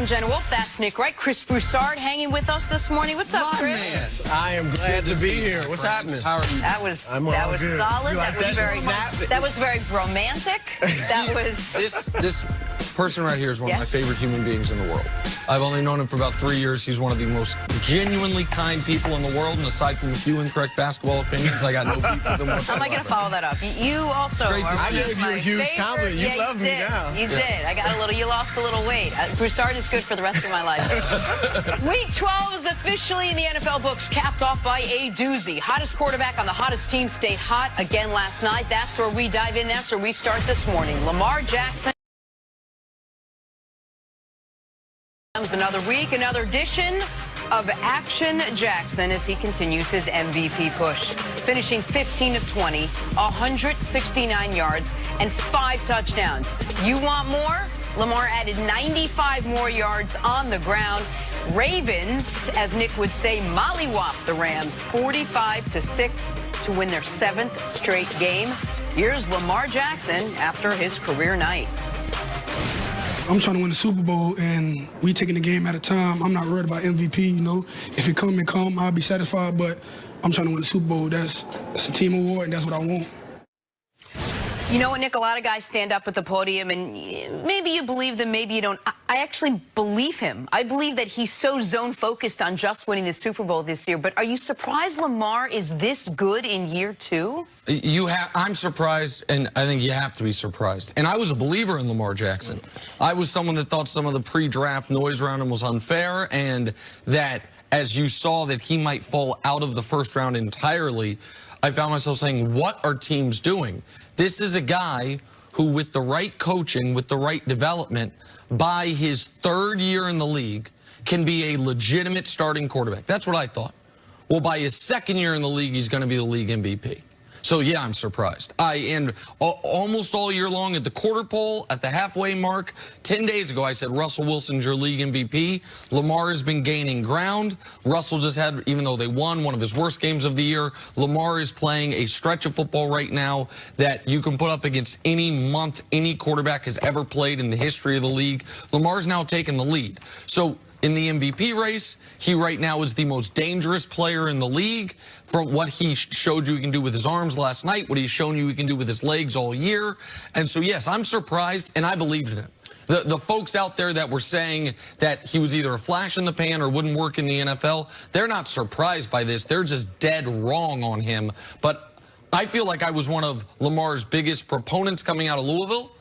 I'm Jenna Wolf. That's Nick Wright. Chris Broussard hanging with us this morning. What's up, Chris? Man. I am glad to be here. What's happening? How are you? That was solid. That was very romantic. That was this person right here is one of my favorite human beings in the world. I've only known him for about 3 years. He's one of the most genuinely kind people in the world, and aside from a few incorrect basketball opinions, I got no beef with him whatsoever. I'm not going to follow that up. You also are I gave you a huge compliment. You love me now. You did. I got a little. You lost a little weight. Broussard is good for the rest of my life. Week 12 is officially in the NFL books, capped off by a doozy. Hottest quarterback on the hottest team stayed hot again last night. That's where we dive in. That's where we start this morning. Lamar Jackson. Another week, another edition of Action Jackson as he continues his MVP push, finishing 15 of 20, 169 yards, and 5 touchdowns. You want more? Lamar added 95 more yards on the ground. Ravens, as Nick would say, mollywop the Rams 45-6 to win their 7th straight game. Here's Lamar Jackson after his career night. I'm trying to win the Super Bowl, and we taking the game at a time. I'm not worried about MVP, you know. If it come, I'll be satisfied, but I'm trying to win the Super Bowl. That's a team award, and that's what I want. You know what, Nick, a lot of guys stand up at the podium, and maybe you believe them, maybe you don't. I actually believe him. I believe that he's so zone-focused on just winning the Super Bowl this year. But are you surprised Lamar is this good in year 2? I'm surprised, and I think you have to be surprised. And I was a believer in Lamar Jackson. I was someone that thought some of the pre-draft noise around him was unfair, and that as you saw that he might fall out of the first round entirely, I found myself saying, what are teams doing? This is a guy who, with the right coaching, with the right development, by his 3rd year in the league, can be a legitimate starting quarterback. That's what I thought. Well, by his 2nd year in the league, he's going to be the league MVP. So, yeah, I'm surprised. And almost all year long at the quarter pole, at the halfway mark, 10 days ago, I said Russell Wilson's your league MVP. Lamar has been gaining ground. Russell just had, even though they won, one of his worst games of the year. Lamar is playing a stretch of football right now that you can put up against any month any quarterback has ever played in the history of the league. Lamar's now taken the lead. So, in the MVP race, he right now is the most dangerous player in the league from what he showed you he can do with his arms last night, what he's shown you he can do with his legs all year. And so, yes, I'm surprised, and I believed in him. The folks out there that were saying that he was either a flash in the pan or wouldn't work in the NFL, they're not surprised by this. They're just dead wrong on him. But I feel like I was one of Lamar's biggest proponents coming out of Louisville.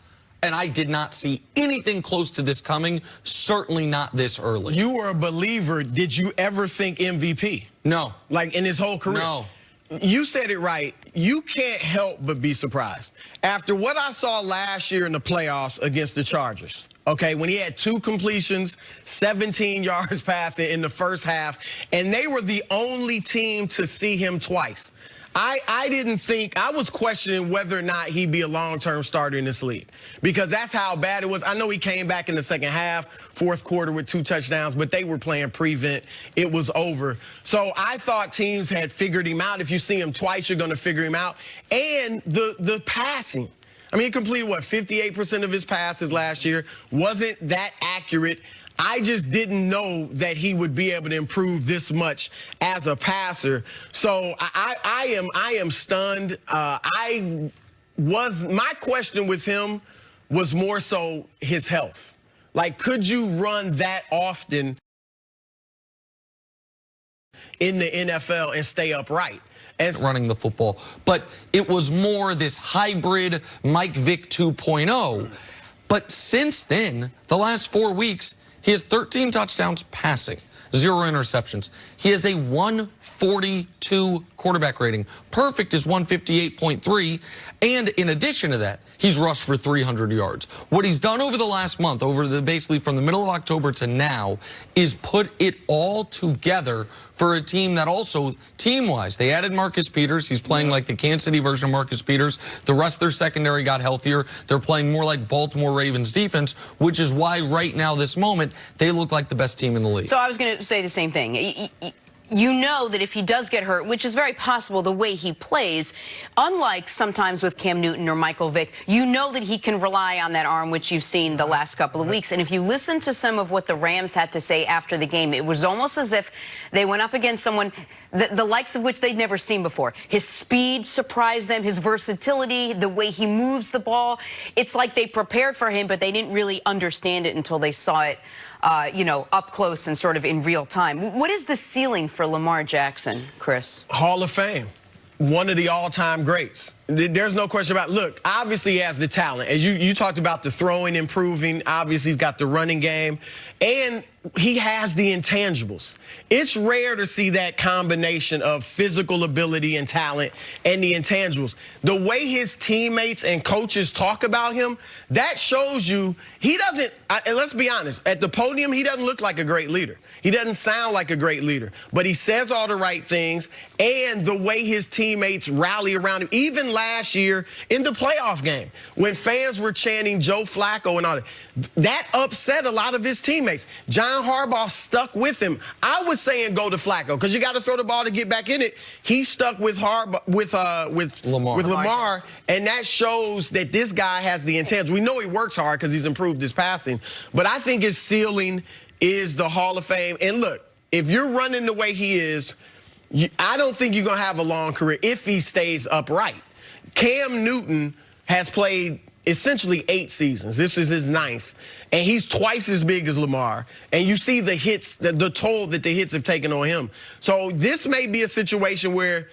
And I did not see anything close to this coming, certainly not this early. You were a believer. Did you ever think MVP? No. Like in his whole career? No. You said it right. You can't help but be surprised. After what I saw last year in the playoffs against the Chargers, okay, when he had 2 completions, 17 yards passing in the first half, and they were the only team to see him twice. I didn't think, I was questioning whether or not he'd be a long-term starter in this league because that's how bad it was. I know he came back in the second half, 4th quarter with 2 touchdowns, but they were playing prevent. It was over. So I thought teams had figured him out. If you see him twice, you're going to figure him out. And the passing. I mean, he completed, what, 58% of his passes last year. Wasn't that accurate. I just didn't know that he would be able to improve this much as a passer. So I am stunned. My question with him was more so his health. Like, could you run that often in the NFL and stay upright? As running the football, but it was more this hybrid Mike Vick 2.0. But since then, the last 4 weeks, he has 13 touchdowns passing, 0 interceptions. He has a 142 quarterback rating. Perfect is 158.3. And in addition to that, he's rushed for 300 yards. What he's done over the last month, basically from the middle of October to now, is put it all together for a team that also, team-wise, they added Marcus Peters. He's playing like the Kansas City version of Marcus Peters. The rest of their secondary got healthier. They're playing more like Baltimore Ravens defense, which is why right now, this moment, they look like the best team in the league. So I was going to say the same thing. you know that if he does get hurt, which is very possible the way he plays, unlike sometimes with Cam Newton or Michael Vick, you know that he can rely on that arm, which you've seen the last couple of weeks. And if you listen to some of what the Rams had to say after the game, it was almost as if they went up against someone the likes of which they'd never seen before. His speed surprised them, his versatility, the way he moves the ball. It's like they prepared for him, but they didn't really understand it until they saw it up close and sort of in real time. What is the ceiling for Lamar Jackson, Chris? Hall of Fame. One of the all-time greats. There's no question about it. Look, obviously he has the talent. As you talked about the throwing improving, obviously he's got the running game, and he has the intangibles. It's rare to see that combination of physical ability and talent and the intangibles. The way his teammates and coaches talk about him, that shows you he doesn't, and let's be honest, at the podium, he doesn't look like a great leader. He doesn't sound like a great leader, but he says all the right things, and the way his teammates rally around him, even last year in the playoff game, when fans were chanting Joe Flacco and all that upset a lot of his teammates. John Harbaugh stuck with him. I was saying go to Flacco because you got to throw the ball to get back in it. He stuck with Lamar, and that shows that this guy has the intent. We know he works hard because he's improved his passing, but I think his ceiling is the Hall of Fame. And look, if you're running the way he is, I don't think you're going to have a long career if he stays upright. Cam Newton has played essentially 8 seasons. This is his 9th, and he's twice as big as Lamar. And you see the hits, the toll that the hits have taken on him. So this may be a situation where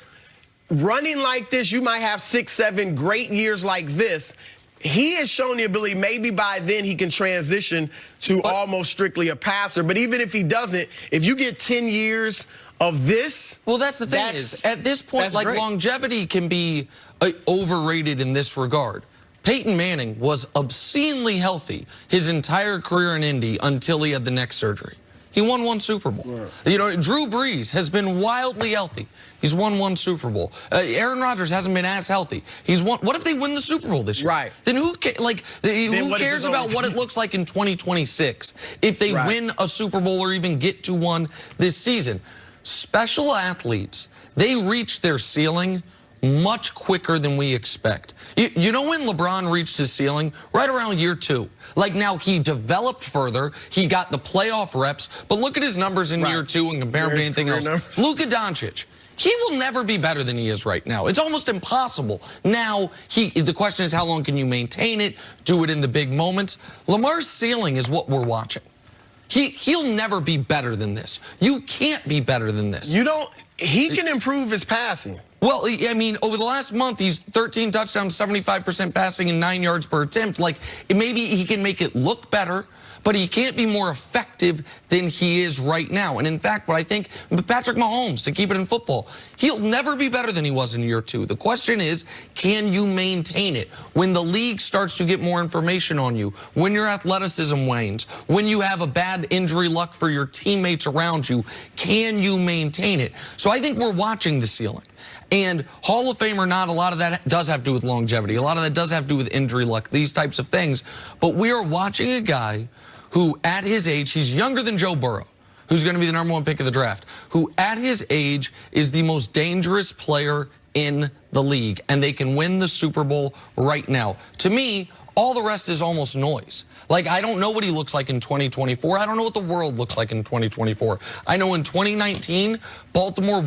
running like this, you might have 6, 7 great years like this. He has shown the ability, maybe by then he can transition to almost strictly a passer. But even if he doesn't, if you get 10 years of this. Well, that's the thing is, at this point, like, longevity can be overrated in this regard. Peyton Manning was obscenely healthy his entire career in Indy until he had the neck surgery. He won 1 Super Bowl. Right. You know, Drew Brees has been wildly healthy. He's won 1 Super Bowl. Aaron Rodgers hasn't been as healthy. He's won. What if they win the Super Bowl this year? Right. Then who cares about what it looks like in 2026 if they win a Super Bowl or even get to one this season? Special athletes, they reach their ceiling much quicker than we expect. You know when LeBron reached his ceiling? Right around year 2. Like, now he developed further. He got the playoff reps. But look at his numbers in year 2 and compare them to anything else. Luka Doncic. He will never be better than he is right now. It's almost impossible. Now, the question is, how long can you maintain it, do it in the big moments? Lamar's ceiling is what we're watching. He'll never be better than this. You can't be better than this. He can improve his passing. Well, I mean, over the last month, he's 13 touchdowns, 75% passing, and 9 yards per attempt. Like, maybe he can make it look better, but he can't be more effective than he is right now. And in fact, what I think, Patrick Mahomes, to keep it in football, he'll never be better than he was in year 2. The question is, can you maintain it? When the league starts to get more information on you, when your athleticism wanes, when you have a bad injury luck for your teammates around you, can you maintain it? So I think we're watching the ceiling. And Hall of Fame or not, a lot of that does have to do with longevity. A lot of that does have to do with injury luck, these types of things. But we are watching a guy who, at his age, he's younger than Joe Burrow, who's going to be the #1 pick of the draft, who at his age is the most dangerous player in the league, and they can win the Super Bowl right now. To me, all the rest is almost noise. Like, I don't know what he looks like in 2024. I don't know what the world looks like in 2024. I know in 2019, Baltimore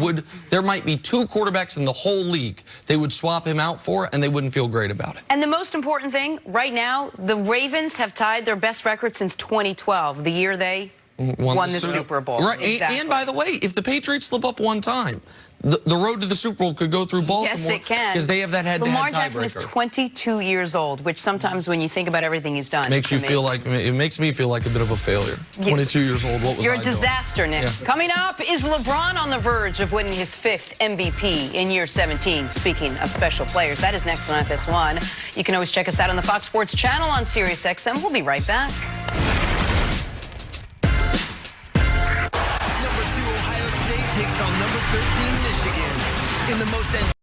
there might be 2 quarterbacks in the whole league they would swap him out for, and they wouldn't feel great about it. And the most important thing, right now, the Ravens have tied their best record since 2012, the year they won the Super Bowl. Right. Exactly. And by the way, if the Patriots slip up one time, the road to the Super Bowl could go through Baltimore. Yes, it can. Because they have that head-to-head Lamar Jackson is 22 years old, which sometimes when you think about everything he's done, makes you feel like, it makes me feel like a bit of a failure. 22 years old, what was You're a disaster, Nick. Yeah. Coming up, is LeBron on the verge of winning his 5th MVP in year 17? Speaking of special players, that is next on FS1. You can always check us out on the Fox Sports channel on SiriusXM. We'll be right back. Number 2 Ohio State takes on number 13 Michigan in the most